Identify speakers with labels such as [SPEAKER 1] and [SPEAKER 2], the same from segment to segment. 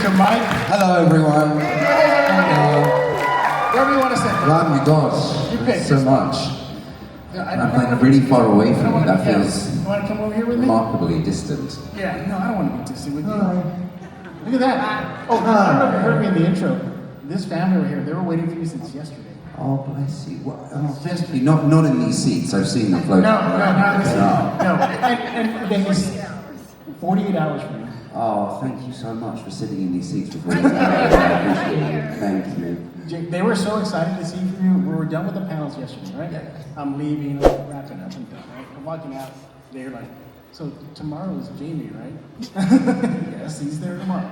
[SPEAKER 1] Mr. Mike.
[SPEAKER 2] Hello, everyone. Hello.
[SPEAKER 1] Wherever you want to sit.
[SPEAKER 2] Oh my gosh,
[SPEAKER 1] You pick.
[SPEAKER 2] so much.
[SPEAKER 1] Yeah,
[SPEAKER 2] I'm like really far away from you. That feels
[SPEAKER 1] You want to come over here with me?
[SPEAKER 2] remarkably distant.
[SPEAKER 1] Yeah, no, I don't want to be distant with you. Look at that. Oh, I don't know if you heard me in the intro. This family over here, they were waiting for you since yesterday.
[SPEAKER 2] Oh, bless you. What? Oh, not in these seats. I've seen them floating.
[SPEAKER 1] No, not in this. No. And they was 48 hours from you.
[SPEAKER 2] Oh, thank you so much for sitting in these seats for 48 hours. I appreciate it. Thank you.
[SPEAKER 1] They were so excited to see you. We were done with the panels yesterday, right?
[SPEAKER 2] Yeah.
[SPEAKER 1] I'm leaving, wrapping up and done, right? I'm walking out. They're like, so tomorrow is Jamie, right? Yes, he's there tomorrow.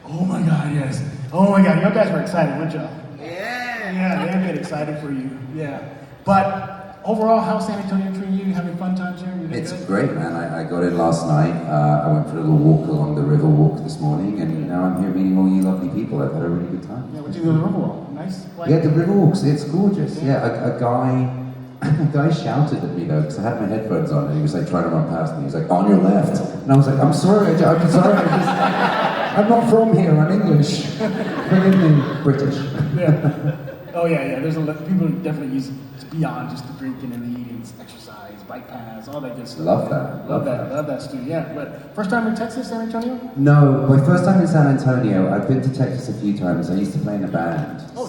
[SPEAKER 1] Oh my God, yes. Oh my God, you guys were excited, weren't y'all? Yeah, they'd get excited for you. Yeah. But overall, how's San Antonio treating you? You having fun times here?
[SPEAKER 2] It's great, man. I got in last night. I went for a little walk along the river walk this morning, and now I'm here meeting all you lovely people. I've had a really good time.
[SPEAKER 1] Yeah, what you do the river walk? Nice.
[SPEAKER 2] Yeah, the river walks. It's gorgeous. Yeah, a guy shouted at me though because I had my headphones on, and he was like trying to run past me. He was like, "On your left," and I was like, "I'm sorry. I'm sorry. I'm not from here. I'm English. Forgive me, British."
[SPEAKER 1] Yeah. Oh yeah. There's people who definitely use it beyond just the drinking and the eating, exercise, bike paths, all that good stuff.
[SPEAKER 2] Love that.
[SPEAKER 1] Love that, Stu. Yeah, but first time in Texas, San Antonio?
[SPEAKER 2] No, my first time in San Antonio. I've been to Texas a few times. I used to play in a band.
[SPEAKER 1] Oh,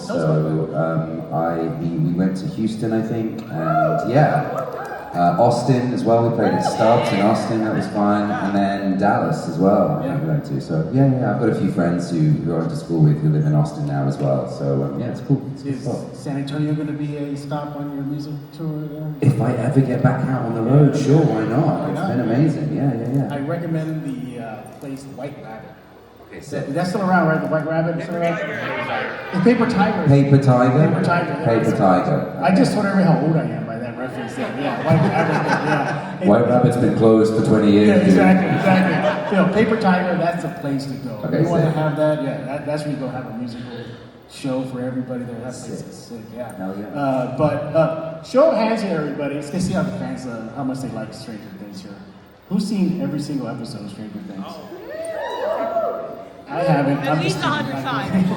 [SPEAKER 2] we went to Houston, I think, and Austin as well. We played at Stubbs in Austin. That was fun, and then Dallas as well.
[SPEAKER 1] Yeah.
[SPEAKER 2] We went to. So yeah. I've got a few friends who I went to school with who live in Austin now as well. So yeah, it's cool.
[SPEAKER 1] Is San Antonio going to be a stop on your music tour there?
[SPEAKER 2] If I ever get back out on the road, sure, why not? It's been amazing. Yeah.
[SPEAKER 1] I recommend the place White Rabbit.
[SPEAKER 2] Okay,
[SPEAKER 1] That's still around, right? The White Rabbit? Still around? The Paper Tiger.
[SPEAKER 2] Paper Tiger.
[SPEAKER 1] Paper Tiger.
[SPEAKER 2] Paper Tiger.
[SPEAKER 1] I just told everybody how old I am by that reference there. Yeah, White Rabbit. Yeah.
[SPEAKER 2] White Rabbit's been closed for 20 years.
[SPEAKER 1] Yeah, exactly. You know, Paper Tiger, that's the place to go.
[SPEAKER 2] Okay,
[SPEAKER 1] you want to have that? Yeah, that's where you go have a musical show for everybody there. That place is sick. Yeah.
[SPEAKER 2] Hell yeah.
[SPEAKER 1] But show of hands here, everybody. Let's see how the fans, how much they like Stranger Things here. Who's seen every single episode of Stranger Things? I haven't.
[SPEAKER 3] At least 100 times.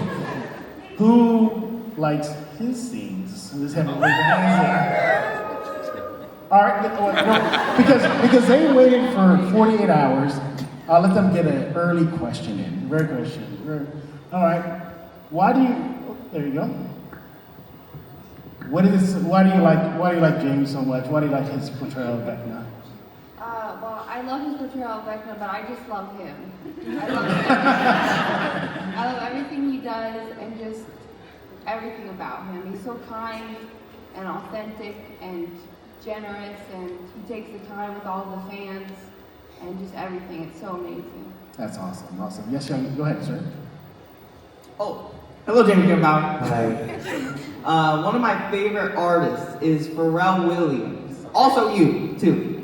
[SPEAKER 1] Who likes his scenes? Let's have a raise your hands here. All right, because they waited for 48 hours. I'll let them get an early question in. Very question. All right. Why do you? There you go. Why do you like Jamie so much? Why do you like his portrayal of Vecna?
[SPEAKER 4] Well, I love his portrayal of Vecna, but I just love him. I love everything he does and just everything about him. He's so kind and authentic and generous, and he takes the time with all the fans and just everything. It's so amazing.
[SPEAKER 1] That's awesome. Yes, young. Go ahead, sir.
[SPEAKER 5] Oh, hello, Jamie Campbell Bower.
[SPEAKER 2] Hi.
[SPEAKER 5] One of my favorite artists is Pharrell Williams. Also you, too.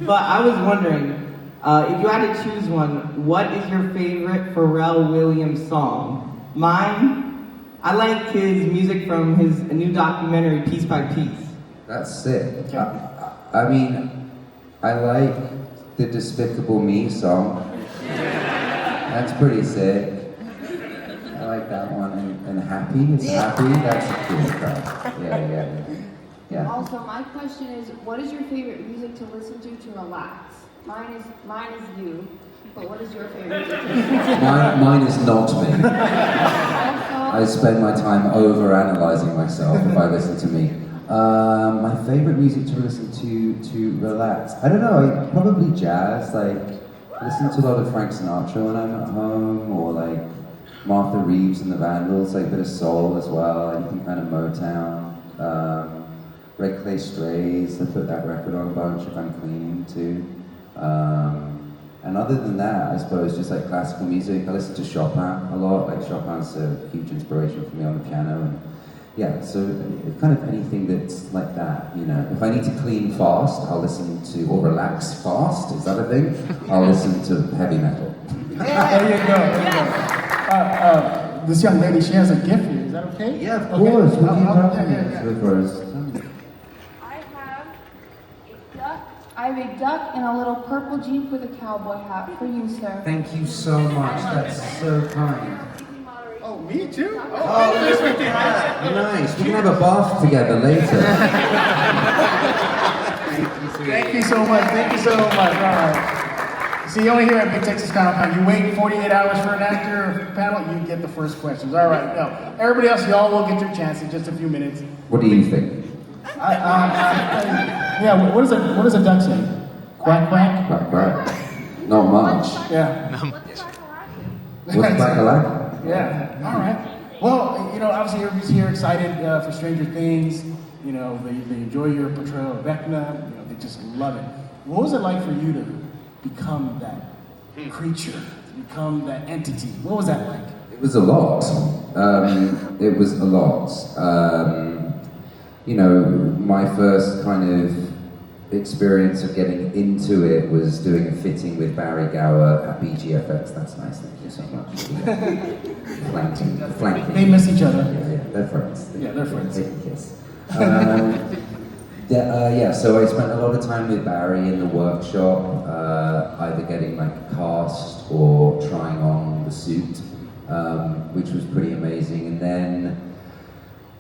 [SPEAKER 5] But I was wondering, if you had to choose one, what is your favorite Pharrell Williams song? Mine, I like his music from his new documentary, Piece by Piece.
[SPEAKER 2] That's sick.
[SPEAKER 1] Okay.
[SPEAKER 2] I mean, I like the Despicable Me song. That's pretty sick. I like that one. And Happy? It's Happy? That's a cool track. Yeah.
[SPEAKER 4] Also, my question is, what is your favorite music to listen to relax? Mine is you, but what is your favorite music to listen to?
[SPEAKER 2] Mine is not me.
[SPEAKER 4] Also,
[SPEAKER 2] I spend my time over-analyzing myself if I listen to me. My favorite music to listen to relax. I don't know, probably jazz. Like, I listen to a lot of Frank Sinatra when I'm at home, or like Martha Reeves and the Vandals, like a bit of soul as well, anything kind of Motown. Red Clay Strays, I put that record on a bunch if I'm cleaning too. And other than that, I suppose just like classical music. I listen to Chopin a lot. Like Chopin's a huge inspiration for me on the piano. And yeah, so kind of anything that's like that, you know. If I need to clean fast, I'll listen to, or relax fast, is that a thing? I'll listen to heavy metal.
[SPEAKER 1] There you go. This young lady, she has a gift for you. Is that okay?
[SPEAKER 2] Yeah, of course. What do you have
[SPEAKER 1] yeah.
[SPEAKER 2] for us?
[SPEAKER 4] I have a duck in a little purple Jeep with a cowboy hat for you, sir.
[SPEAKER 2] Thank you so much. That's so kind.
[SPEAKER 1] Oh, me too? Oh, this right behind.
[SPEAKER 2] Nice. We can have a bath together later.
[SPEAKER 1] Thank you so much. Thank you so much. All right. See, only here at Big Texas ComiCon, you wait 48 hours for an actor or panel, you get the first questions. All right. Now, everybody else, y'all will get your chance in just a few minutes.
[SPEAKER 2] What do you think?
[SPEAKER 1] Yeah. What does a duck say? Quack quack.
[SPEAKER 2] Quack, quack. Not much.
[SPEAKER 1] Yeah.
[SPEAKER 2] What's Bacalao?
[SPEAKER 1] Yeah. All right. Well, obviously everybody's here excited for Stranger Things. They enjoy your portrayal of Vecna. They just love it. What was it like for you to become that creature, to become that entity? What was that like?
[SPEAKER 2] It was a lot. It was a lot. My first kind of experience of getting into it was doing a fitting with Barry Gower at BGFX. That's nice, thank you so much. Flanking.
[SPEAKER 1] They miss each other.
[SPEAKER 2] Yeah, they're friends.
[SPEAKER 1] They're friends.
[SPEAKER 2] Take a kiss. So I spent a lot of time with Barry in the workshop, either getting cast or trying on the suit, which was pretty amazing.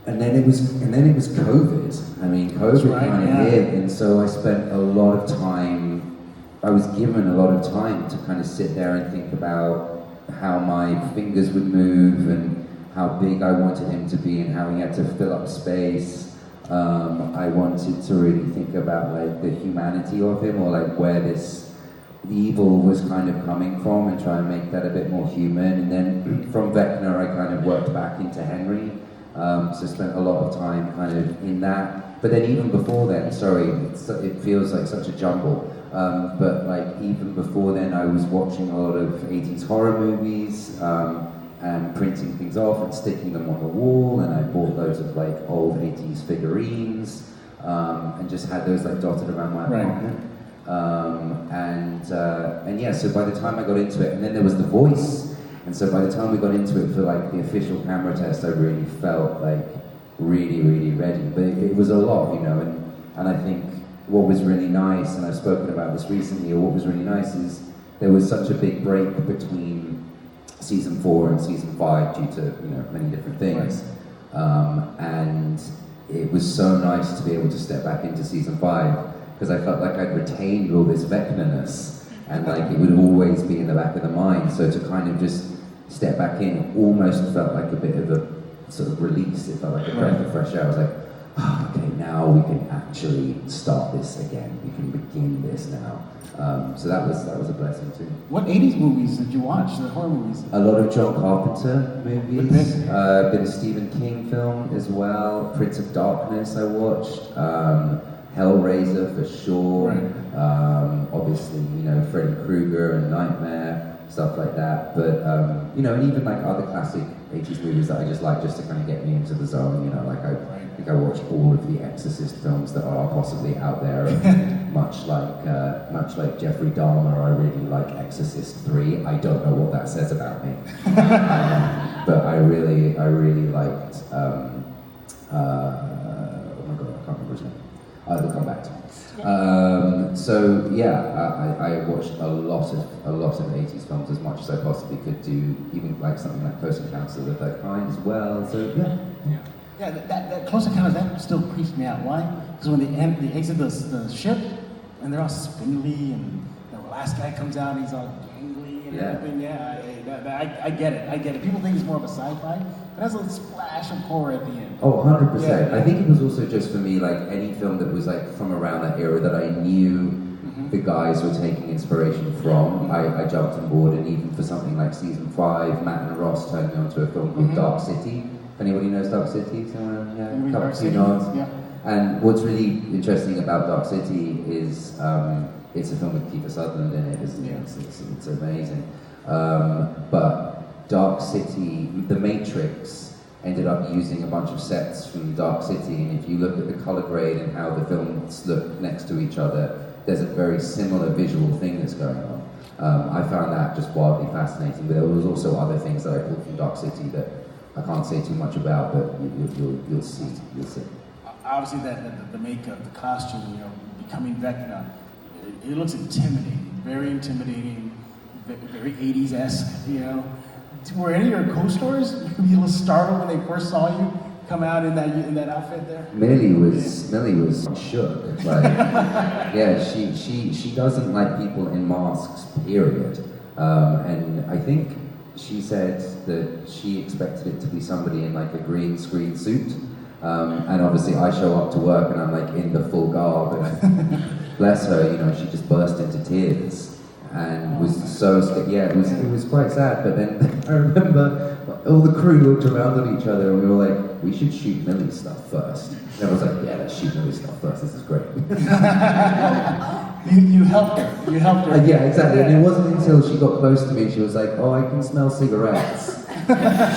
[SPEAKER 2] And then it was COVID. I mean, COVID kind of hit, and so I spent a lot of time. I was given a lot of time to kind of sit there and think about how my fingers would move and how big I wanted him to be and how he had to fill up space. I wanted to really think about the humanity of him, or where this evil was kind of coming from, and try and make that a bit more human. And then from Vecna, I kind of worked back into Henry. So spent a lot of time kind of in that. But then even before then, it feels like such a jumble. But even before then, I was watching a lot of 80s horror movies. And printing things off and sticking them on the wall, and I bought loads of old 80s figurines, and just had those dotted around my apartment. So by the time I got into it, and then there was The Voice, and so by the time we got into it for the official camera test, I really felt really, really ready. But it was a lot, and I think what was really nice, and I've spoken about this recently, or what was really nice is there was such a big break between season 4 and season 5 due to many different things, and it was so nice to be able to step back into season 5 because I felt like I'd retained all this Vecna-ness, and it would always be in the back of the mind. So to kind of just step back in almost felt like a bit of a sort of release. It felt like a breath of fresh air. I was like, okay, now we can actually start this again. We can begin this now. So that was a blessing too.
[SPEAKER 1] What 80s movies did you watch, the horror movies?
[SPEAKER 2] A lot of John Carpenter movies, a bit of Stephen King film as well. Prince of Darkness I watched, Hellraiser for sure.
[SPEAKER 1] Right.
[SPEAKER 2] Obviously, Freddy Krueger and Nightmare, stuff like that. But and even other classic 80s movies that I just like, just to kind of get me into the zone. I think I watched all of the Exorcist films that are possibly out there. much like Jeffrey Dahmer, I really like Exorcist 3. I don't know what that says about me, but I really liked. Oh my god, I can't remember his name. It'll come back to me. I watched a lot of 80s films, as much as I possibly could do, even something like Close Encounters of the Third Kind as well. So
[SPEAKER 1] Yeah, that Close Encounters, that still creeps me out. Why? Because when they exit the ship, and they're all spindly, and the last guy comes out, and he's all gangly and everything. Yeah, I get it. People think it's more of a sci-fi, but it has a splash of horror at the end.
[SPEAKER 2] Oh, 100%.
[SPEAKER 1] Yeah.
[SPEAKER 2] I think it was also just for me, any film that was from around that era that I knew the guys were taking inspiration from, I jumped on board. And even for something like season 5, Matt and Ross turned me onto a film called Dark City. If anybody knows Dark City? Someone? Yeah, a couple of nods.
[SPEAKER 1] Yeah.
[SPEAKER 2] And what's really interesting about Dark City is it's a film with Kiefer Sutherland in it, isn't it? It's amazing. But Dark City, The Matrix, ended up using a bunch of sets from Dark City, and if you look at the color grade and how the films look next to each other, there's a very similar visual thing that's going on. I found that just wildly fascinating, but there was also other things that I pulled from Dark City that I can't say too much about, but you'll see.
[SPEAKER 1] Obviously, the makeup, the costume, becoming Vecna, it looks intimidating, very 80s-esque, you know. Were any of your co-stars maybe a little startled when they first saw you come out in that outfit there?
[SPEAKER 2] Millie was shook. Like, yeah, she doesn't like people in masks, period. And I think she said that she expected it to be somebody in like a green screen suit. And obviously I show up to work and I'm like in the full garb, and bless her, you know, she just burst into tears and was so scared. Yeah, it was quite sad. But then I remember all the crew looked around at each other and we were like, we should shoot Millie's stuff first. And I was like, yeah, let's shoot Millie's stuff first. This is great.
[SPEAKER 1] You helped her. You helped her.
[SPEAKER 2] Yeah, exactly. And it wasn't until she got close to me, she was like, oh, I can smell cigarettes.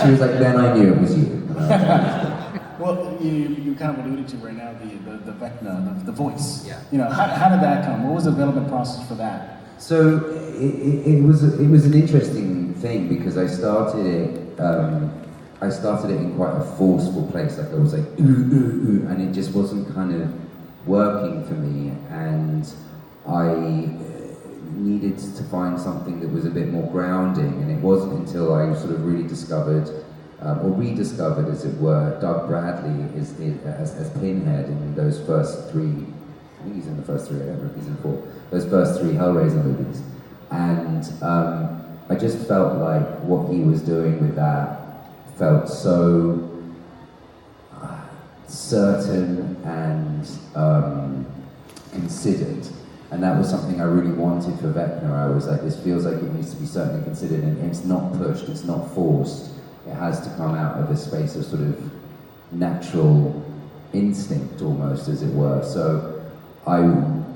[SPEAKER 2] She was like, then I knew it was you.
[SPEAKER 1] Well, you kind of alluded to right now the Vecna, the voice.
[SPEAKER 2] Yeah.
[SPEAKER 1] You know, how did that come? What was the development process for that?
[SPEAKER 2] So it was an interesting thing because I started it in quite a forceful place. Like I was like ooh, ooh, ooh, and it just wasn't kind of working for me, and I needed to find something that was a bit more grounding. And it wasn't until I sort of really discovered, or rediscovered, as it were, Doug Bradley as Pinhead in those first three. I think he's in the first three. I don't know if he's in four. Those first three Hellraiser movies, and I just felt like what he was doing with that felt so certain and considered, and that was something I really wanted for Vecna. I was like, this feels like it needs to be certain and considered, and it's not pushed, it's not forced. It has to come out of a space of sort of natural instinct, almost, as it were. So I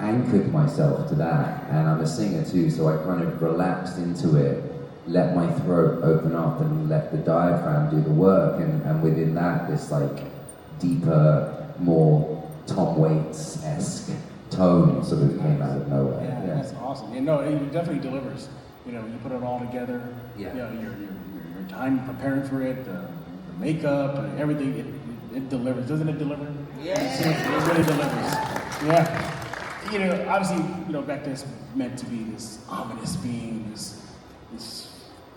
[SPEAKER 2] anchored myself to that, and I'm a singer too, so I kind of relaxed into it, let my throat open up and let the diaphragm do the work, and within that, this like deeper, more Tom Waits-esque tone sort of came out of nowhere.
[SPEAKER 1] Yeah, that's awesome. You know, it definitely delivers. You know, you put it all together.
[SPEAKER 2] Yeah.
[SPEAKER 1] You know, your time preparing for it, the makeup, and everything. It delivers, doesn't it deliver?
[SPEAKER 5] Yeah.
[SPEAKER 1] It really delivers. Yeah. You know, obviously, you know, Vecna's meant to be this ominous being, this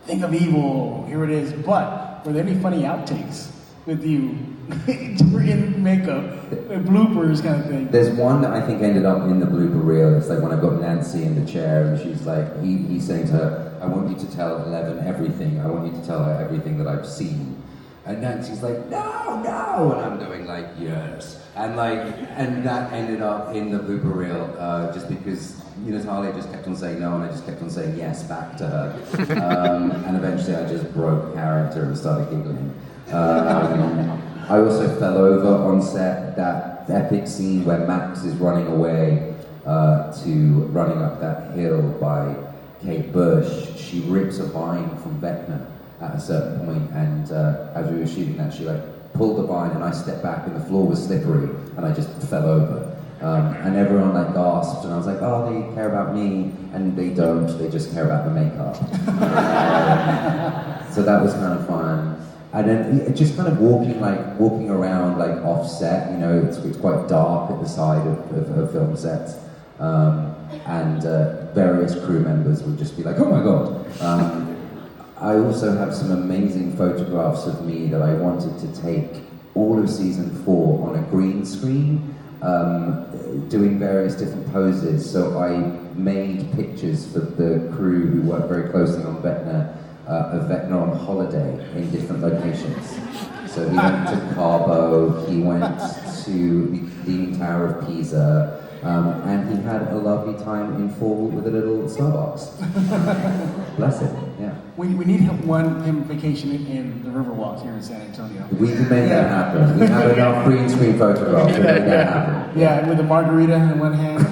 [SPEAKER 1] thing of evil. Here it is. But were there any funny outtakes with you in makeup, bloopers kind of thing?
[SPEAKER 2] There's one that I think ended up in the blooper reel. It's like when I got Nancy in the chair and she's like, he's saying to her, I want you to tell Eleven everything. I want you to tell her everything that I've seen. And Nancy's like, no, and I'm doing like, yes. And that ended up in the blooper reel, just because Natalia just kept on saying no, and I just kept on saying yes back to her. And eventually I just broke character and started giggling. I also fell over on set, that epic scene where Max is running away running up that hill by Kate Bush. She rips a vine from Vecna at a certain point, and as we were shooting that, she like pulled the vine, and I stepped back, and the floor was slippery, and I just fell over. And everyone like gasped, and I was like, oh, they care about me, and they don't. They just care about the makeup. So that was kind of fun. And then just kind of walking around like offset, you know, it's quite dark at the side of film sets. And various crew members would just be like, oh my God. I also have some amazing photographs of me that I wanted to take all of season 4 on a green screen, doing various different poses. So I made pictures for the crew who worked very closely on Vecna, of Vecna on holiday in different locations. So he went to Cabo, he went to the Leaning Tower of Pisa, and he had a lovely time in fall with a little Starbucks. Bless him, yeah.
[SPEAKER 1] We need him vacation in the Riverwalk here in San Antonio.
[SPEAKER 2] We can make that happen. We have enough green screen photographs to make that happen.
[SPEAKER 1] Yeah, with a margarita in one hand,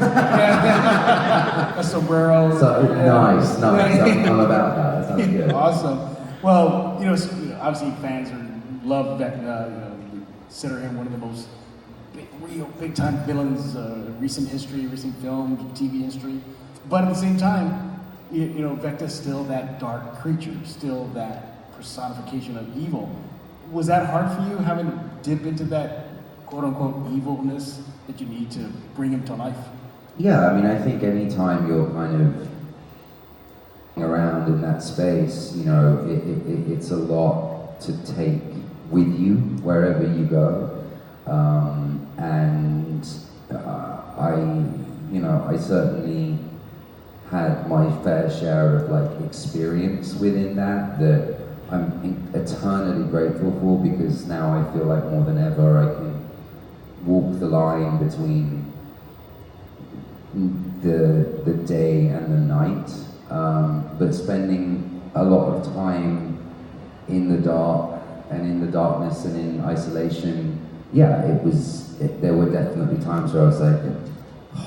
[SPEAKER 1] a sombrero.
[SPEAKER 2] So, nice. I'm about that. That sounds good.
[SPEAKER 1] Awesome. Well, obviously fans love Vecna. Consider him one of the most big time villains, recent history, recent film, TV history. But at the same time, Vecna's still that dark creature, still that personification of evil. Was that hard for you, having to dip into that quote unquote evilness that you need to bring him to life?
[SPEAKER 2] Yeah, I mean, I think anytime you're kind of around in that space, you know, it's a lot to take with you wherever you go. And I certainly had my fair share of like experience within that I'm eternally grateful for, because now I feel like more than ever I can walk the line between the day and the night, but spending a lot of time in the dark and in the darkness and in isolation, yeah, there were definitely times where I was like,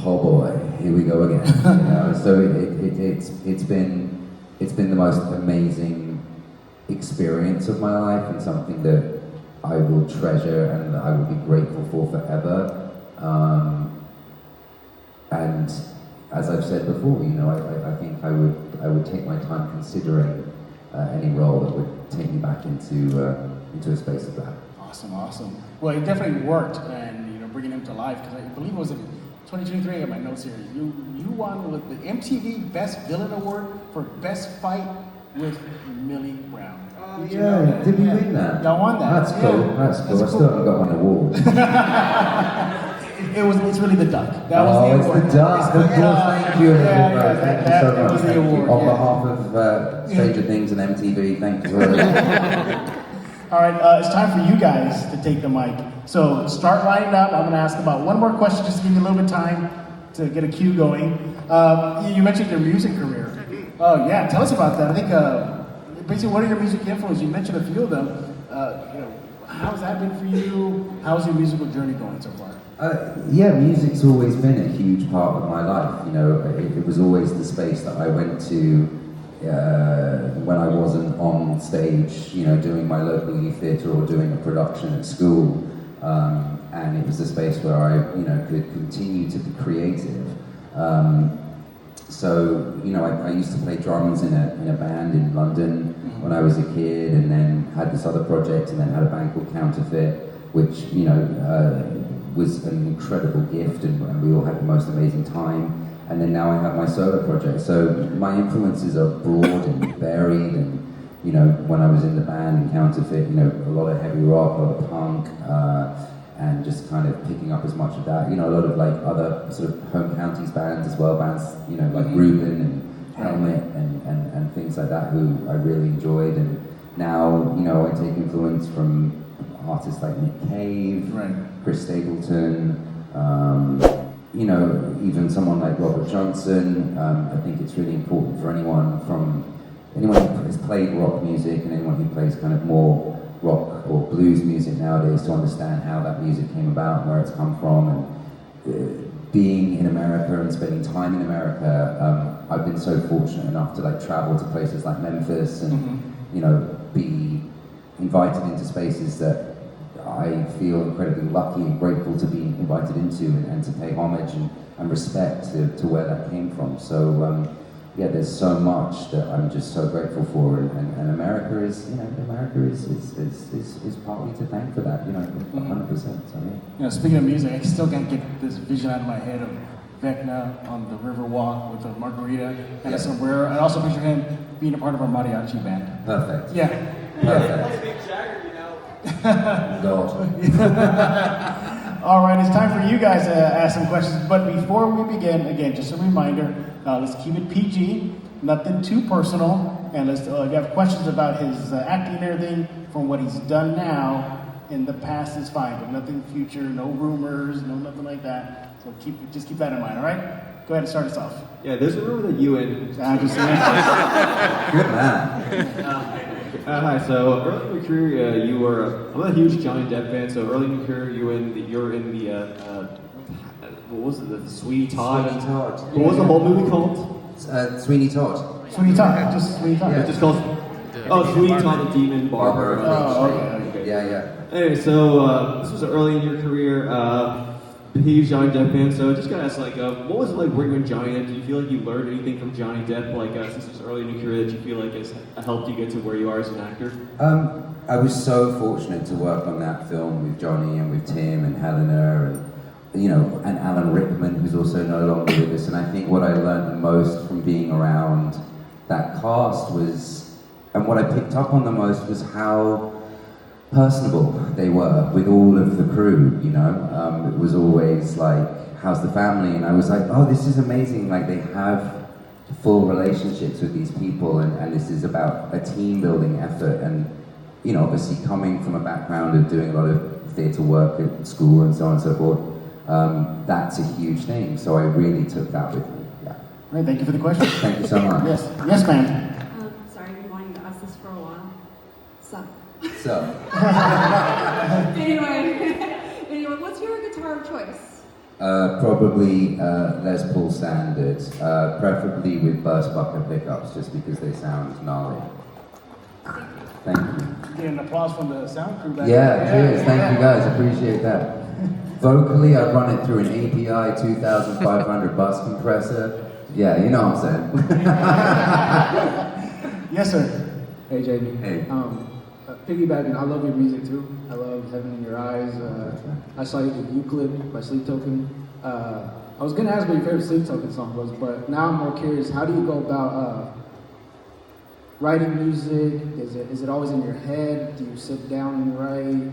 [SPEAKER 2] oh boy, here we go again. You know? So it's been the most amazing experience of my life, and something that I will treasure and that I will be grateful for forever. And as I've said before, you know, I think I would take my time considering any role that would take me back into a space of that.
[SPEAKER 1] Awesome. Well, it definitely worked, and you know, bringing him to life, because I believe it was in 2023. I got my notes here. You won with the MTV Best Villain Award for Best Fight with Millie Brown.
[SPEAKER 2] Did we win that?
[SPEAKER 1] Y'all won that.
[SPEAKER 2] That's cool. That's cool. I still haven't got an award.
[SPEAKER 1] It's really the duck. That was the award.
[SPEAKER 2] It's the duck. Of course, thank you. Thank you so much.
[SPEAKER 1] Was the award.
[SPEAKER 2] On behalf of Stranger Things and MTV, thank you very much.
[SPEAKER 1] All right, it's time for you guys to take the mic. So start lining up. I'm going to ask about one more question, just to give you a little bit of time to get a cue going. You mentioned your music career. Oh yeah, tell us about that. I think basically, what are your music influences? You mentioned a few of them. You know, how's that been for you? How's your musical journey going so far?
[SPEAKER 2] Music's always been a huge part of my life. You know, it was always the space that I went to when I wasn't on stage, you know, doing my local youth theatre or doing a production at school. And it was the space where I, you know, could continue to be creative. So, you know, I used to play drums in a band in London when I was a kid, and then had this other project, and then had a band called Counterfeit, which, you know, was an incredible gift, and we all had the most amazing time. And then now I have my solo project. So my influences are broad and varied, and, you know, when I was in the band in Counterfeit, you know, a lot of heavy rock, a lot of punk, and just kind of picking up as much of that. You know, a lot of like other sort of home counties bands as well, bands, you know, like Reuben and Helmet and things like that, who I really enjoyed. And now, you know, I take influence from artists like Nick Cave, Chris Stapleton, you know, even someone like Robert Johnson. I think it's really important for anyone who has played rock music and anyone who plays kind of more rock or blues music nowadays to understand how that music came about and where it's come from. And being in America and spending time in America, I've been so fortunate enough to like travel to places like Memphis and you know, be invited into spaces that I feel incredibly lucky and grateful to be invited into, and to pay homage and respect to where that came from. So yeah, there's so much that I'm just so grateful for, and America is, you know, is partly to thank for that, you know, 100%. So yeah.
[SPEAKER 1] You know, speaking of music, I still can't get this vision out of my head of Vecna on the river walk with a margarita and a sombrero, and also picture him being a part of our mariachi band.
[SPEAKER 2] Perfect.
[SPEAKER 1] Yeah.
[SPEAKER 2] Perfect. God.
[SPEAKER 1] All right, it's time for you guys to ask some questions. But before we begin, again, just a reminder, let's keep it PG, nothing too personal. And let's, if you have questions about his acting and everything, from what he's done now, in the past is fine, but nothing future, no rumors, no nothing like that. So just keep that in mind, all right? Go ahead and start us off.
[SPEAKER 3] Yeah, there's a rumor that you and...
[SPEAKER 2] Good man.
[SPEAKER 3] Hi, so early in your career, you were, I'm a huge Johnny Depp fan, so early in your career, you're in the what was it, the Sweeney Todd?
[SPEAKER 2] Sweeney Todd.
[SPEAKER 3] What was the whole movie called?
[SPEAKER 2] Sweeney Todd.
[SPEAKER 1] Sweeney Todd, just Sweeney Todd.
[SPEAKER 2] Yeah.
[SPEAKER 3] It's just called, Sweeney Todd, the Demon Barber.
[SPEAKER 1] Oh, okay.
[SPEAKER 2] Yeah.
[SPEAKER 3] Anyway, so this was early in your career, a huge Johnny Depp fan, so I just gotta ask, like, what was it like working with Johnny Depp? Do you feel like you learned anything from Johnny Depp, like, since it was early in your career, that you feel like has helped you get to where you are as an actor?
[SPEAKER 2] I was so fortunate to work on that film with Johnny and with Tim and Helena, and and Alan Rickman, who's also no longer with us. And I think what I learned the most from being around that cast was, and what I picked up on the most was how personable they were with all of the crew, It was always like, how's the family? And I was like, oh, this is amazing. Like, they have full relationships with these people, and this is about a team building effort. And, obviously coming from a background of doing a lot of theatre work at school and so on and so forth, that's a huge thing. So I really took that with me. Yeah.
[SPEAKER 1] All right, thank you for the question.
[SPEAKER 2] Thank you so much.
[SPEAKER 1] Yes, ma'am.
[SPEAKER 6] Sorry, I've been wanting to ask this for a while.
[SPEAKER 2] So,
[SPEAKER 6] Anyway, what's your guitar of choice?
[SPEAKER 2] probably Les Paul Standard, preferably with burst bucker pickups, just because they sound gnarly. Thank you.
[SPEAKER 1] Get an applause from the sound crew back
[SPEAKER 2] Yeah,
[SPEAKER 1] there.
[SPEAKER 2] cheers. Thank you guys. Appreciate that. Vocally, I'd run it through an API 2500 bus compressor. Yeah, you know what I'm saying.
[SPEAKER 1] Yes, sir.
[SPEAKER 7] Hey, Jamie.
[SPEAKER 2] Hey.
[SPEAKER 7] Piggybacking, I love your music too. I love Heaven in Your Eyes. I saw you with Euclid by Sleep Token. I was going to ask what your favorite Sleep Token song was, but now I'm more curious. How do you go about writing music? Is it always in your head? Do you sit down and write?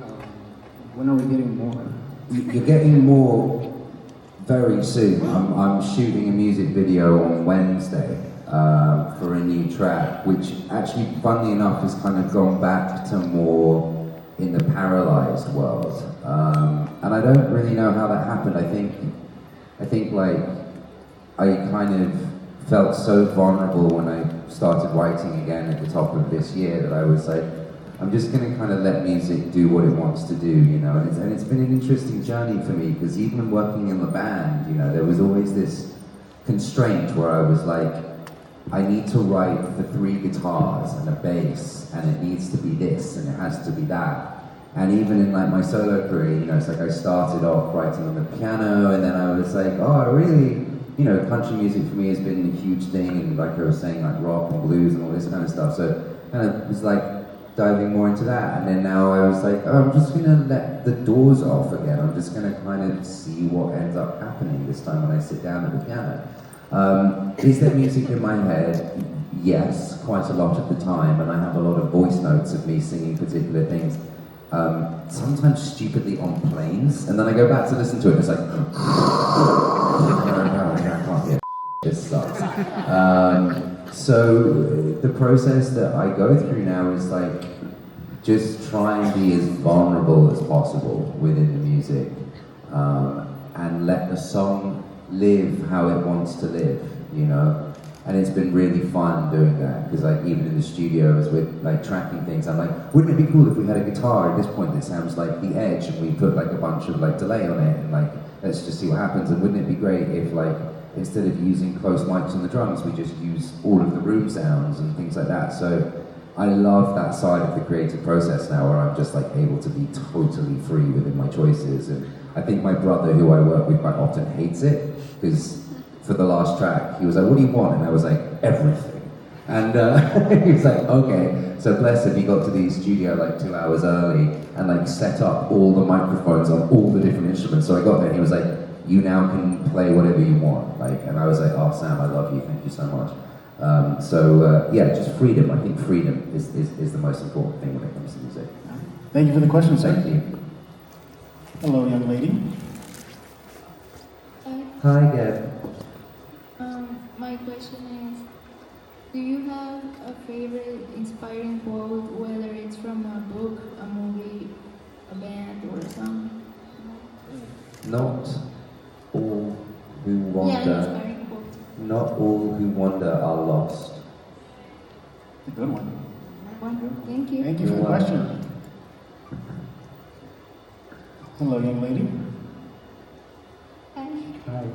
[SPEAKER 7] When are we getting more?
[SPEAKER 2] You're getting more very soon. I'm shooting a music video on Wednesday for a new track, which actually, funnily enough, has kind of gone back to more in the paralyzed world. And I don't really know how that happened. I think like I kind of felt so vulnerable when I started writing again at the top of this year that I was like, I'm just going to kind of let music do what it wants to do, and it's been an interesting journey for me, because even working in the band, there was always this constraint where I was like, I need to write for 3 guitars and a bass, and it needs to be this, and it has to be that. And even in like my solo career, it's like I started off writing on the piano, and then I was like, oh, I really, country music for me has been a huge thing, and like I was saying, like rock and blues and all this kind of stuff. So kind of was like diving more into that, and then now I was like, oh, I'm just gonna let the doors off again. I'm just gonna kind of see what ends up happening this time when I sit down at the piano. Is there music in my head? Yes, quite a lot of the time, and I have a lot of voice notes of me singing particular things. Sometimes stupidly on planes, and then I go back to listen to it, and it's like, I can't hear. This sucks. So the process that I go through now is like, just try and be as vulnerable as possible within the music, and let the song live how it wants to live, And it's been really fun doing that, because like even in the studio as we're like tracking things, I'm like, wouldn't it be cool if we had a guitar at this point that sounds like The Edge, and we put like a bunch of like delay on it, and like let's just see what happens. And wouldn't it be great if like instead of using close mics on the drums, we just use all of the room sounds and things like that. So I love that side of the creative process now, where I'm just like able to be totally free within my choices. And I think my brother, who I work with quite often, hates it, because for the last track, he was like, what do you want? And I was like, everything. And he was like, okay. So bless him, he got to the studio like 2 hours early and like set up all the microphones on all the different instruments. So I got there and he was like, you now can play whatever you want. And I was like, oh Sam, I love you, thank you so much. Yeah, just freedom. I think freedom is the most important thing when it comes to music.
[SPEAKER 1] Thank you for the question, sir.
[SPEAKER 2] Thank you.
[SPEAKER 1] Hello, young lady.
[SPEAKER 2] Hi, Gab.
[SPEAKER 8] My question is, do you have a favorite inspiring quote, whether it's from a book, a movie, a band, or a song?
[SPEAKER 2] Not all who
[SPEAKER 8] Yeah,
[SPEAKER 2] wander,
[SPEAKER 8] inspiring quote.
[SPEAKER 2] not all who wander are lost.
[SPEAKER 1] Good one.
[SPEAKER 8] Thank you.
[SPEAKER 1] Thank you for the
[SPEAKER 2] You're welcome.
[SPEAKER 1] question. Hello, young lady.
[SPEAKER 8] Hi.
[SPEAKER 2] Hi.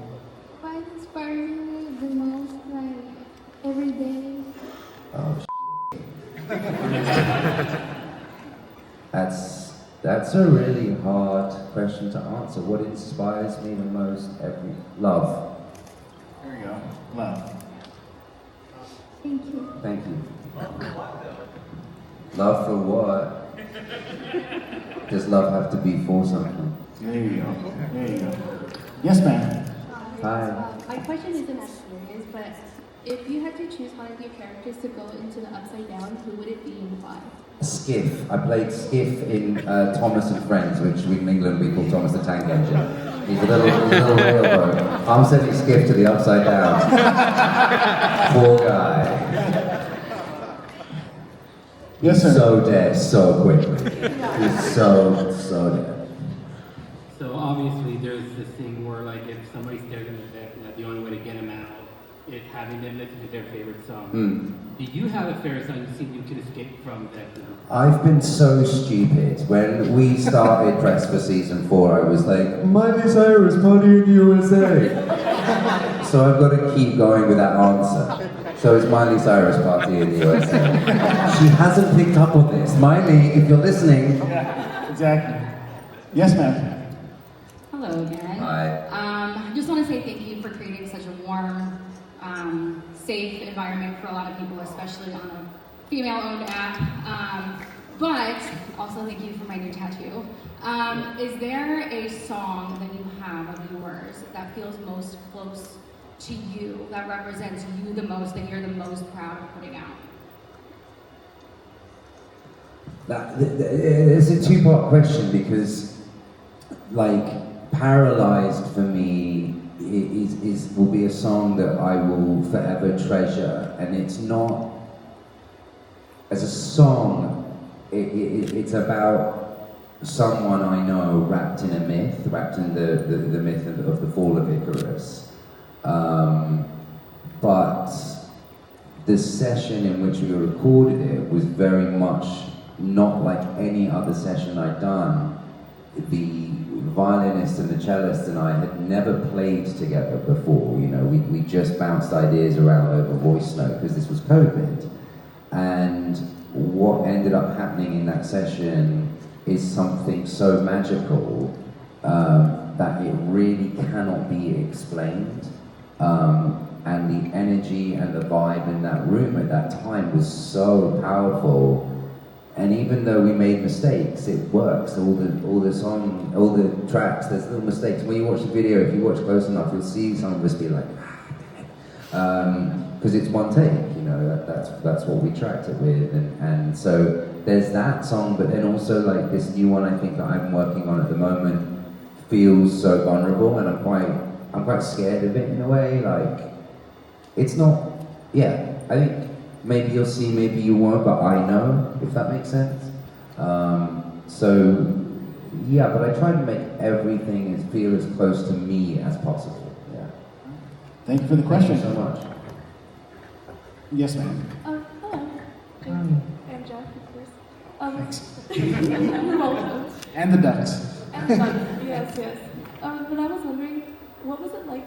[SPEAKER 8] What inspires you the most, like, every day?
[SPEAKER 2] Oh, That's a really hard question to answer. What inspires me the most? Love.
[SPEAKER 1] There you go. Love.
[SPEAKER 8] Thank you.
[SPEAKER 2] Thank you. Love for what? Does love have to be for something?
[SPEAKER 1] There you go. There you go. Yes, ma'am.
[SPEAKER 2] Hi.
[SPEAKER 9] My question isn't as serious, but if you had to choose one of your characters to go into the Upside Down, who would it be and why?
[SPEAKER 2] Skiff. I played Skiff in Thomas and Friends, which in England we call Thomas the Tank Engine. He's a little railroad. I'm sending Skiff to the Upside Down. Poor guy.
[SPEAKER 1] Yes, sir.
[SPEAKER 2] He's so dead so quickly. He's so dead.
[SPEAKER 10] So obviously there's this thing where like if somebody's staring in the Vecna, the only way to get them out is having them listen to their favorite song. Do you have a favorite song you think you can escape from Vecna?
[SPEAKER 2] I've been so stupid. When we started Press for season 4, I was like, Miley Cyrus, Party in the USA. So I've got to keep going with that answer. So it's Miley Cyrus, Party in the USA. She hasn't picked up on this. Miley, if you're listening.
[SPEAKER 1] Yeah, exactly. Yes, ma'am.
[SPEAKER 11] Hello again.
[SPEAKER 2] Hi.
[SPEAKER 11] I just want to say thank you for creating such a warm, safe environment for a lot of people, especially on a female-owned app. But also thank you for my new tattoo. Is there a song that you have of yours that feels most close to you, that represents you the most, that you're the most proud of putting out?
[SPEAKER 2] It's a two-part question because, like, Paralyzed for me will be a song that I will forever treasure, and it's not as a song. It's about someone I know wrapped in a myth, wrapped in the myth of the fall of Icarus. But the session in which we recorded it was very much not like any other session I'd done. The violinist and the cellist and I had never played together before. You know, we just bounced ideas around over voice note because this was COVID. And what ended up happening in that session is something so magical that it really cannot be explained. And the energy and the vibe in that room at that time was so powerful. And even though we made mistakes, it works. All the tracks, there's little mistakes. When you watch the video, if you watch close enough, you'll see some of us be like, because it's one take. You know, that's what we tracked it with. And so there's that song, but then also like this new one I think that I'm working on at the moment feels so vulnerable, and I'm quite scared of it in a way. Like, it's not. Yeah, I think. Maybe you'll see, maybe you won't, but I know, if that makes sense. So, yeah, but I try to make everything feel as close to me as possible. Yeah.
[SPEAKER 1] Thank you for the question.
[SPEAKER 2] Thank you so much.
[SPEAKER 1] Yes, ma'am.
[SPEAKER 9] Hello. I'm Jeff, of course.
[SPEAKER 1] Thanks.
[SPEAKER 9] You're welcome.
[SPEAKER 1] And the ducks.
[SPEAKER 9] And the ducks, yes. But I was wondering, what was it like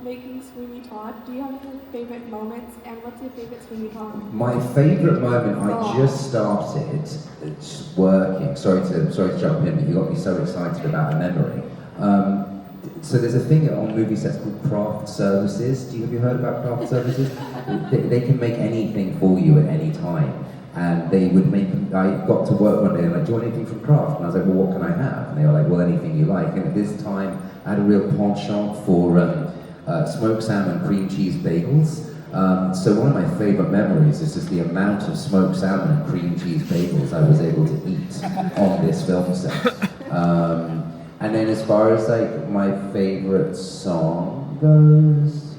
[SPEAKER 9] making Sweeney Todd? Do you have any favorite moments, and what's your favorite Sweeney Todd?
[SPEAKER 2] My favourite moment, I just started working. Sorry to jump in, but you got me so excited about a memory. So there's a thing on movie sets called craft services. Have you heard about craft services? They can make anything for you at any time. And they would make, I got to work one day and like, do you want anything from craft? And I was like, well, what can I have? And they were like, well, anything you like. And at this time, I had a real penchant for smoked salmon cream cheese bagels. So one of my favorite memories is just the amount of smoked salmon and cream cheese bagels I was able to eat on this film set. And then as far as like my favorite song goes,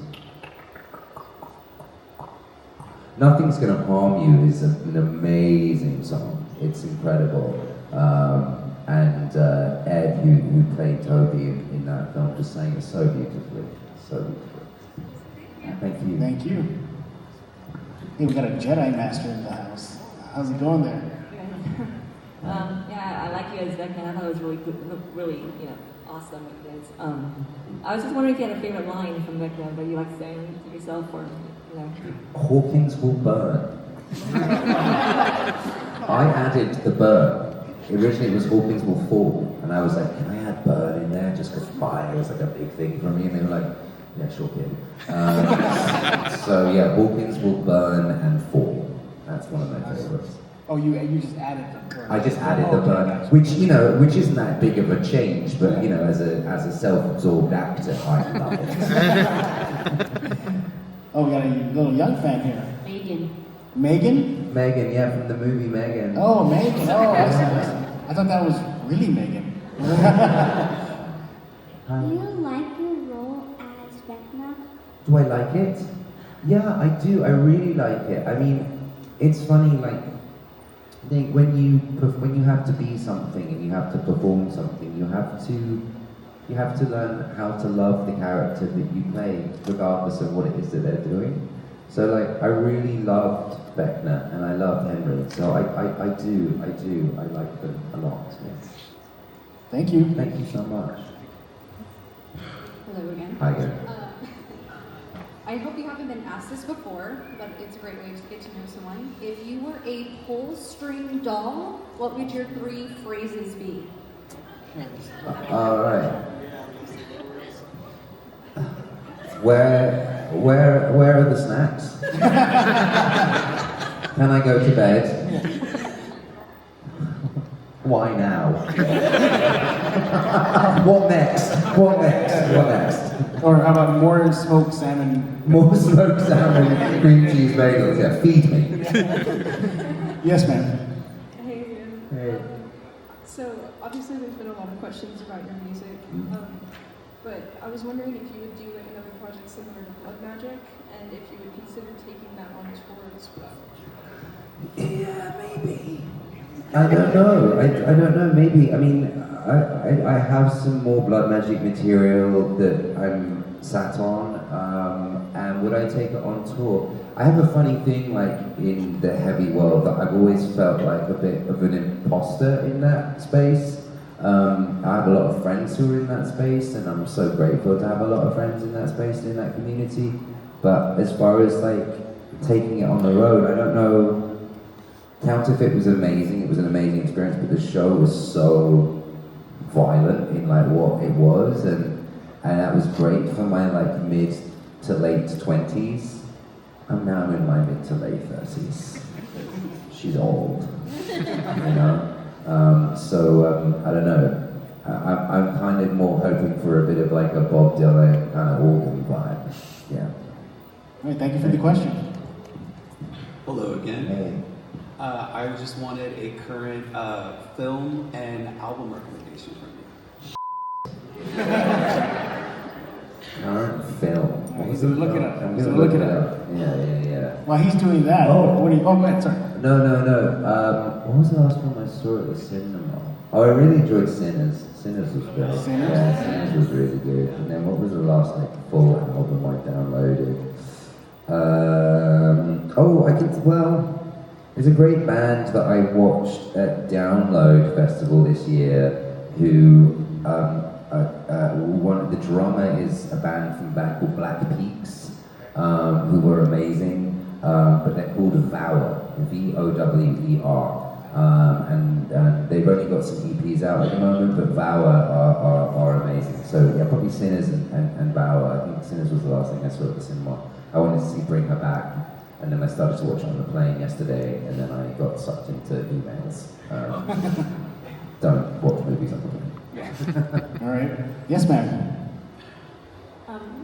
[SPEAKER 2] Nothing's Gonna Harm You is an amazing song. It's incredible. And Ed, who played Toby in that film, just sang it so beautifully. So beautifully. Thank you.
[SPEAKER 1] Thank you. Hey, we got a Jedi Master in the house. How's it going there?
[SPEAKER 12] Yeah, I like you as Vecna. I thought it was really good, really, awesome with this. I was just wondering if you had a favorite line from Vecna that you like saying to yourself, or
[SPEAKER 2] Hawkins will burn. I added the burn. Originally it was Hawkins will fall, and I was like, can I add burn in there? Just because fire was like a big thing for me, and they were like, yeah, sure, kid. So yeah, Hawkins will burn and fall. That's one of my favorites.
[SPEAKER 1] Oh, you just added the burn.
[SPEAKER 2] I just added the
[SPEAKER 1] okay,
[SPEAKER 2] burn,
[SPEAKER 1] gotcha.
[SPEAKER 2] which isn't that big of a change, but as a self-absorbed actor, I love it.
[SPEAKER 1] Oh, we got a little young fan here.
[SPEAKER 11] Megan.
[SPEAKER 1] Megan?
[SPEAKER 2] Megan, yeah, from the movie Megan.
[SPEAKER 1] Oh, Megan. Oh, I see. I thought that was really Megan.
[SPEAKER 13] Do you like your role as Vecna?
[SPEAKER 2] Do I like it? Yeah, I do. I really like it. I mean, it's funny, like, I think when you have to be something and you have to perform something, you have to learn how to love the character that you play, regardless of what it is that they're doing. So, like, I really loved Vecna and I loved Henry. So I like them a lot. Yes.
[SPEAKER 1] Thank you.
[SPEAKER 2] Thank you so much.
[SPEAKER 14] Hello again.
[SPEAKER 2] Hi again.
[SPEAKER 14] I hope you haven't been asked this before, but it's a great way to get to know someone. If you were a pull-string doll, what would your 3 phrases be?
[SPEAKER 2] All right. Where are the snacks? Can I go to bed? Why now? What next? What next? What next?
[SPEAKER 1] Or how about more smoked salmon?
[SPEAKER 2] More smoked salmon, cream cheese bagels. Yeah, feed me.
[SPEAKER 1] Yes, ma'am.
[SPEAKER 9] Hey, Ian.
[SPEAKER 2] Hey.
[SPEAKER 9] So obviously there's been a lot of questions about your music, but I was wondering if you would do like another project similar to Blood Magic, and if you would consider taking that on tour as well.
[SPEAKER 2] Yeah, maybe. I don't know. I don't know. Maybe. I mean, I have some more Blood Magic material that I'm sat on, and would I take it on tour? I have a funny thing, like in the heavy world, that I've always felt like a bit of an imposter in that space. I have a lot of friends who are in that space, and I'm so grateful to have a lot of friends in that space, in that community. But as far as like taking it on the road, I don't know. Counterfeit was amazing. It was an amazing experience, but the show was so violent in like what it was, and that was great for my like mid to late 20s. I'm now in my mid to late 30s. She's old, you know. I don't know. I'm kind of more hoping for a bit of like a Bob Dylan kind of organ vibe. Yeah.
[SPEAKER 1] All right, thank you for the question.
[SPEAKER 15] Hello again.
[SPEAKER 2] Hey.
[SPEAKER 15] I just wanted a current film and album recommendation from you.
[SPEAKER 2] Current film.
[SPEAKER 1] He's gonna look it up.
[SPEAKER 2] I'm
[SPEAKER 1] He's
[SPEAKER 2] gonna
[SPEAKER 1] gonna look it up.
[SPEAKER 2] Yeah.
[SPEAKER 1] While he's doing that, what do you? Oh, man, sorry.
[SPEAKER 2] No. What was the last film I saw at the cinema? Oh, I really enjoyed Sinners. Sinners was great.
[SPEAKER 1] Sinners?
[SPEAKER 2] Yeah, Sinners was really good. And then what was the last like full album I downloaded? There's a great band that I watched at Download Festival this year who the drummer is a band called Black Peaks, who were amazing, but they're called Vower, Vower, and they've only got some EPs out at the moment, but Vower are amazing. So yeah, probably Sinners and Vower. I think Sinners was the last thing I saw at the cinema. I wanted to see Bring Her Back, and then I started to watch it on the plane yesterday, and then I got sucked into emails. Don't watch movies on the plane.
[SPEAKER 1] All right. Yes, ma'am.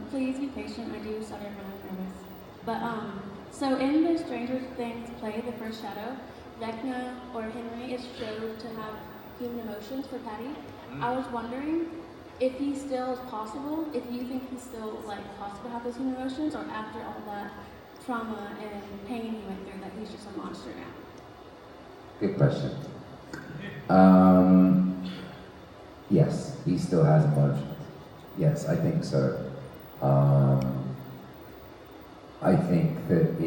[SPEAKER 16] Please be patient. I do stutter when I'm nervous. But so in the Stranger Things play, The First Shadow, Vecna or Henry is showed to have human emotions for Patty. I was wondering if he still is possible. If you think he's still like possible to have those human emotions, or after all that trauma and pain he went through, that he's just a monster now.
[SPEAKER 2] Good question. Yes, he still has emotions. Yes, I think so. I think that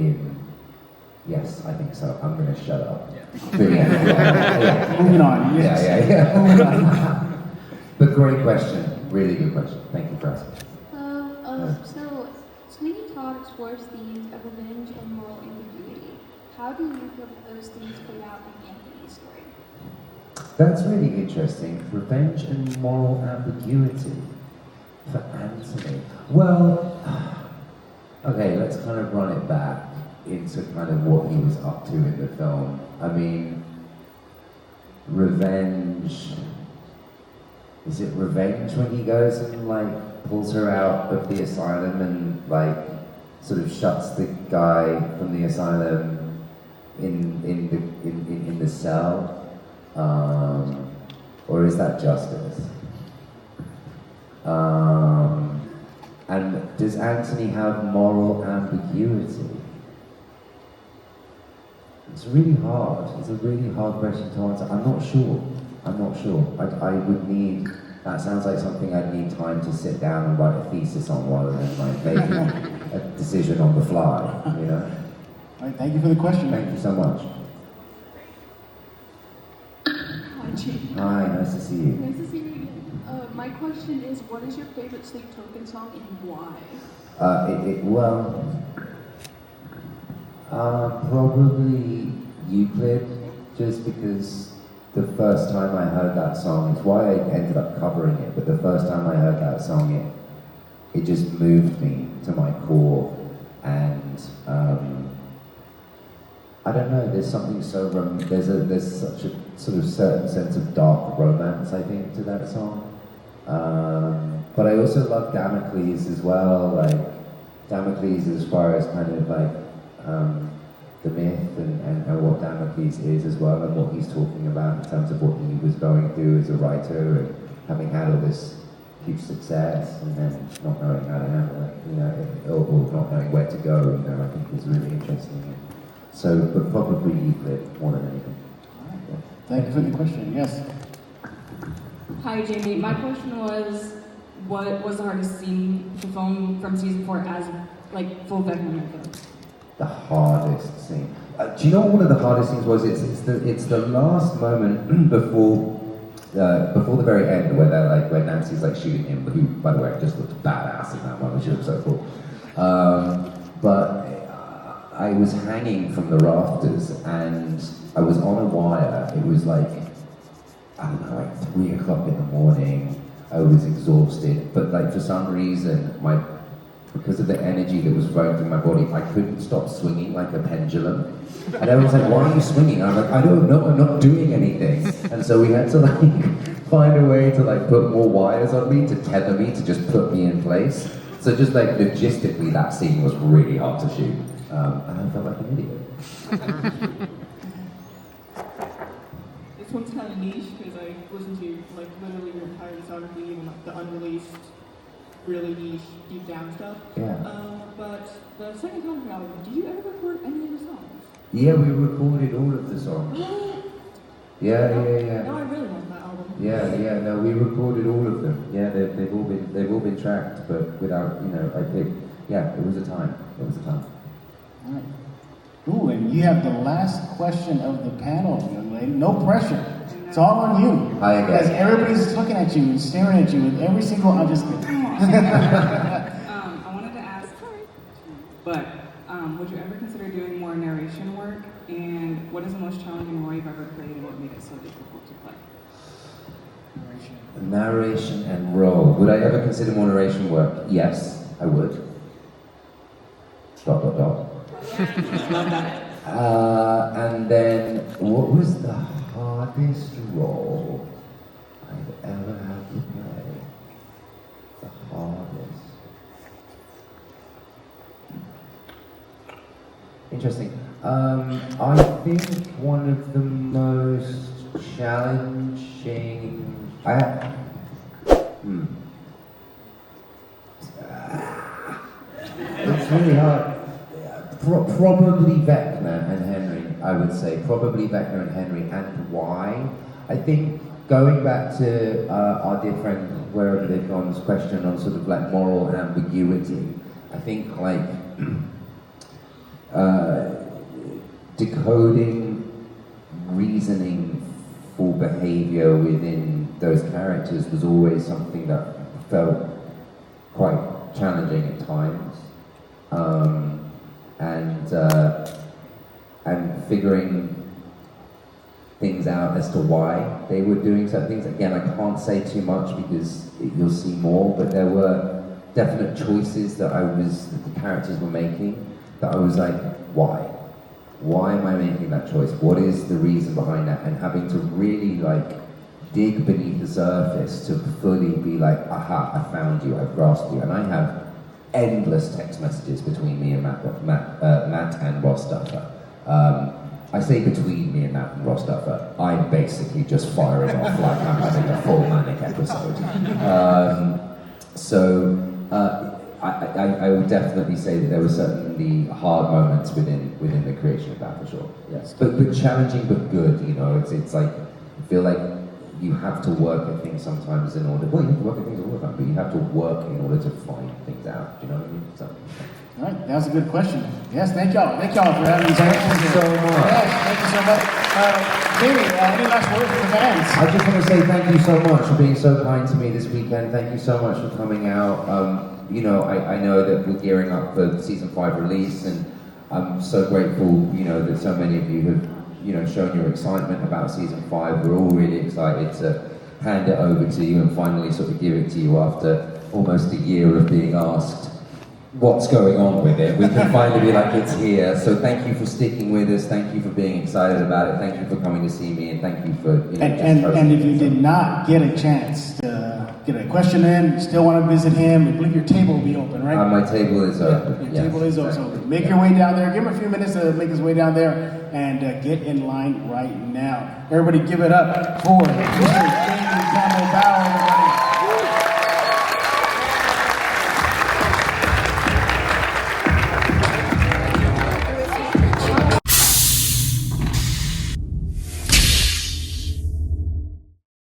[SPEAKER 2] yes, I think so. I'm going to shut up. Yeah.
[SPEAKER 1] Moving on. Yes.
[SPEAKER 2] Yeah.
[SPEAKER 1] Moving on.
[SPEAKER 2] But great question. Really good question. Thank you for asking.
[SPEAKER 8] So, Sweeney Todd explores themes of revenge and moral ambiguity. How do you feel that those themes play out in Anthony's story?
[SPEAKER 2] That's really interesting. Revenge and moral ambiguity for Anthony. Well, okay, let's kind of run it back. into kind of what he was up to in the film. I mean, revenge. Is it revenge when he goes and like pulls her out of the asylum and like sort of shuts the guy from the asylum in the cell, or is that justice? And does Anthony have moral ambiguity? It's really hard. It's a really hard question to answer. I'm not sure. I would need. That sounds like something I'd need time to sit down and write a thesis on rather than like making a decision on the fly. You know.
[SPEAKER 1] All right. Thank you for the question.
[SPEAKER 2] Thank you so much.
[SPEAKER 9] Hi, Jamie.
[SPEAKER 2] Hi. Nice to see you.
[SPEAKER 9] Nice to see you again. My question is, what is your favorite Sleep Token song and why?
[SPEAKER 2] Probably Euclid, just because the first time I heard that song, it's why I ended up covering it, but the first time I heard that song, it just moved me to my core, and I don't know, there's something so, there's such a sort of certain sense of dark romance, I think, to that song. But I also love Damocles as well, like Damocles as far as kind of like the myth and what Damocles is as well, and what he's talking about in terms of what he was going through as a writer and having had all this huge success and then not knowing how to handle it, you know, or not knowing where to go, you know, I think is really interesting. So, but probably Euclid more than anything.
[SPEAKER 1] Yeah. Thank you for the question. Yes.
[SPEAKER 17] Hi, Jamie. My question was, what was the hardest scene to film from season 4 as like full Vecna makeup?
[SPEAKER 2] The hardest scene. Do you know what one of the hardest scenes was? It's the last moment before the very end where they're like where Nancy's like shooting him, who by the way just looked badass in that one. She looked so cool. But I was hanging from the rafters and I was on a wire. It was like, I don't know, like 3 o'clock in the morning. I was exhausted, but like for some reason, because of the energy that was flowing through my body, I couldn't stop swinging like a pendulum. And everyone was like, why are you swinging? I'm like, I don't know, I'm not doing anything. And so we had to like find a way to like put more wires on me, to tether me, to just put me in place. So just like logistically, that scene was really hard to shoot. And I felt like an idiot.
[SPEAKER 9] This one's kind of niche because I listened to like literally your entire discography, even like the unreleased, really niche, deep down stuff.
[SPEAKER 2] Yeah.
[SPEAKER 9] But the second ComiCon album, did you ever record any of the songs?
[SPEAKER 2] Yeah, we recorded all of the songs. Yeah.
[SPEAKER 9] No, I really want that album.
[SPEAKER 2] Yeah, no, we recorded all of them. Yeah, they've all been tracked, but without, you know, it was a time.
[SPEAKER 1] All right. Ooh, and you have the last question of the panel, young lady. No pressure. It's all on you.
[SPEAKER 2] Hi again.
[SPEAKER 1] Because everybody's looking at you and staring at you with every single. I'm just kidding.
[SPEAKER 17] I wanted to ask, but would you ever consider doing more narration work? And what is the most challenging role you've ever played, and what made it so difficult to play?
[SPEAKER 2] Narration and role. Would I ever consider more narration work? Yes, I would. ...
[SPEAKER 17] Love that.
[SPEAKER 2] And then, what was the hardest role I've ever had to play? The hardest. Interesting. I think one of the most challenging. It's really hard. Probably Vecna and Henry, I would say. Probably Vecna and Henry. And why? I think going back to our dear friend, wherever they've gone's question on sort of like moral ambiguity, I think like decoding reasoning for behavior within those characters was always something that felt quite challenging at times. And figuring things out as to why they were doing certain things. Again, I can't say too much because you'll see more, but there were definite choices that the characters were making that I was like, why? Why am I making that choice? What is the reason behind that? And having to really like dig beneath the surface to fully be like, aha, I found you, I've grasped you. And I have endless text messages between me and Matt and Ross Duffer. I say between me and Matt and Ross Duffer, I'm basically just firing off like I'm having a full manic episode. I would definitely say that there were certainly hard moments within the creation of that for sure. Yes, but challenging but good. You know, it's like I feel like you have to work at things sometimes in order. Well, you have to work at things all the time, but you have to work in order to find things out. Do you know what I mean? So.
[SPEAKER 1] All right, that was a good question. Yes, thank y'all. Thank y'all for having these answers.
[SPEAKER 2] Thank you so much.
[SPEAKER 1] Yes, thank you so much. Jamie, any last words for the fans?
[SPEAKER 2] I just want to say thank you so much for being so kind to me this weekend. Thank you so much for coming out. You know, I know that we're gearing up for season 5 release, and I'm so grateful, you know, that so many of you have, you know, shown your excitement about season 5. We're all really excited to hand it over to you and finally sort of give it to you after almost a year of being asked what's going on with it. We can finally be like, it's here. So thank you for sticking with us. Thank you for being excited about it. Thank you for coming to see me, and thank you for, you know,
[SPEAKER 1] and if you did not get a chance to get a question in, still want to visit him, I believe your table will be open, right?
[SPEAKER 2] My table is open.
[SPEAKER 1] Your table is open. So make your way down there. Give him a few minutes to make his way down there and get in line right now. Everybody give it up for Mr. Jamie Campbell Bower.